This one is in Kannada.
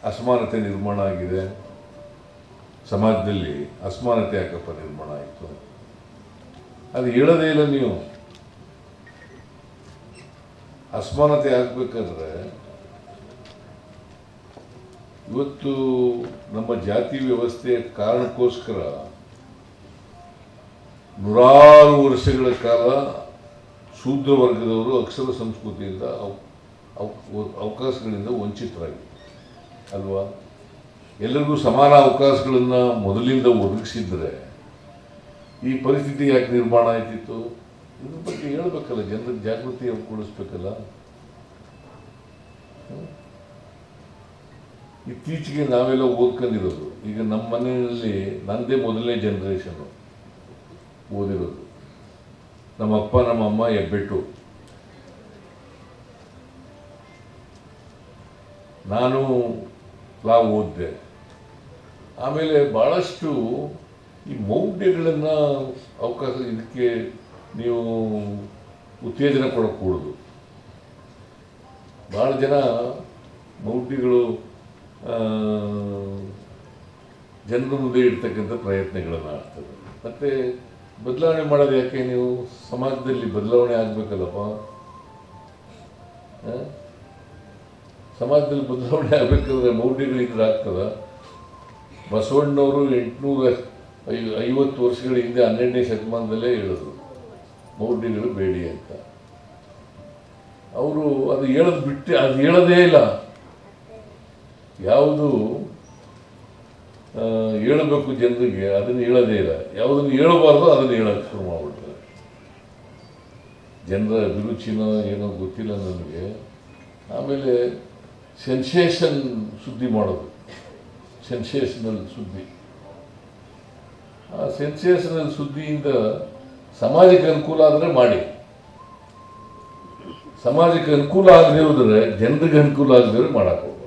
ಅಸಮಾನತೆ ನಿರ್ಮಾಣ ಆಗಿದೆ ಸಮಾಜದಲ್ಲಿ. ಅಸಮಾನತೆ ಯಾಕಪ್ಪ ನಿರ್ಮಾಣ ಆಯಿತು ಅದು ಹೇಳೋದೇ ಇಲ್ಲ ನೀವು. ಅಸಮಾನತೆ ಆಗಬೇಕಾದ್ರೆ ಇವತ್ತು ನಮ್ಮ ಜಾತಿ ವ್ಯವಸ್ಥೆಯ ಕಾರಣಕ್ಕೋಸ್ಕರ ನೂರಾರು ವರ್ಷಗಳ ಕಾಲ ಶೂದ್ರ ವರ್ಗದವರು ಅಕ್ಷರ ಸಂಸ್ಕೃತಿಯಿಂದ ಅವಕಾಶಗಳಿಂದ ವಂಚಿತರಾಗಿ ಅಲ್ವಾ. ಎಲ್ಲರಿಗೂ ಸಮಾನ ಅವಕಾಶಗಳನ್ನು ಮೊದಲಿಂದ ಒದಗಿಸಿದ್ರೆ ಈ ಪರಿಸ್ಥಿತಿ ಯಾಕೆ ನಿರ್ಮಾಣ ಆಯ್ತಿತ್ತು? ಇದ್ರ ಬಗ್ಗೆ ಹೇಳ್ಬೇಕಲ್ಲ, ಜನರಿಗೆ ಜಾಗೃತಿ ಕೊಡಿಸ್ಬೇಕಲ್ಲ. ಇತ್ತೀಚೆಗೆ ನಾವೆಲ್ಲ ಓದ್ಕೊಂಡಿರೋದು, ಈಗ ನಮ್ಮ ಮನೆಯಲ್ಲಿ ನಂದೇ ಮೊದಲನೇ ಜನ್ರೇಷನ್ನು ಓದಿರೋದು. ನಮ್ಮಪ್ಪ ನಮ್ಮಮ್ಮ ಹೆಬ್ಬೆಟ್ಟು, ನಾನು ಲಾ ಓದಿದೆ. ಆಮೇಲೆ ಭಾಳಷ್ಟು ಈ ಮೌಢ್ಯಗಳನ್ನು ಅವಕಾಶ ಇದಕ್ಕೆ ನೀವು ಉತ್ತೇಜನ ಕೊಡೋಕ್ಕೂಡದು. ಭಾಳ ಜನ ಮೌಢ್ಯಗಳು ಜನರ ಮುಂದೆ ಇಡ್ತಕ್ಕಂಥ ಪ್ರಯತ್ನಗಳನ್ನು ಆಗ್ತದೆ. ಮತ್ತು ಬದಲಾವಣೆ ಮಾಡೋದು ಯಾಕೆ? ನೀವು ಸಮಾಜದಲ್ಲಿ ಬದಲಾವಣೆ ಆಗಬೇಕಲ್ಲಪ್ಪ. ಸಮಾಜದಲ್ಲಿ ಬದಲಾವಣೆ ಆಗಬೇಕಾದ್ರೆ ಮೌಢ್ಯಗಳಿದ್ರೆ ಆಗ್ತದ? ಬಸವಣ್ಣವರು 850 ವರ್ಷಗಳ ಹಿಂದೆ 12ನೇ ಶತಮಾನದಲ್ಲೇ ಹೇಳಿದ್ರು ಮೌಢ್ಯಗಳು ಬೇಡಿ ಅಂತ. ಅವರು ಅದು ಹೇಳೋದು ಬಿಟ್ಟು ಅದು ಹೇಳೋದೇ ಇಲ್ಲ. ಯಾವುದು ಹೇಳಬೇಕು ಜನರಿಗೆ ಅದನ್ನು ಹೇಳೋದೇ ಇಲ್ಲ. ಯಾವುದನ್ನು ಹೇಳಬಾರ್ದು ಅದನ್ನು ಹೇಳೋಕ್ಕೆ ಶುರು ಮಾಡಿಬಿಡ್ತಾರೆ. ಜನರ ಅಭಿರುಚಿನೋ ಏನೋ ಗೊತ್ತಿಲ್ಲ ನನಗೆ. ಆಮೇಲೆ ಸೆನ್ಸೇಷನ್ ಸುದ್ದಿ ಮಾಡೋದು, ಸೆನ್ಸೇಷನಲ್ ಸುದ್ದಿ. ಆ ಸೆನ್ಸೇಷನಲ್ ಸುದ್ದಿಯಿಂದ ಸಮಾಜಕ್ಕೆ ಅನುಕೂಲ ಆದರೆ ಮಾಡಿ, ಸಮಾಜಕ್ಕೆ ಅನುಕೂಲ ಆಗದೆ ಹೋದರೆ ಜನರಿಗೆ ಅನುಕೂಲ ಆಗದೆ ಮಾಡಕ್ಕೆ ಹೋಗ್ಬೋದು.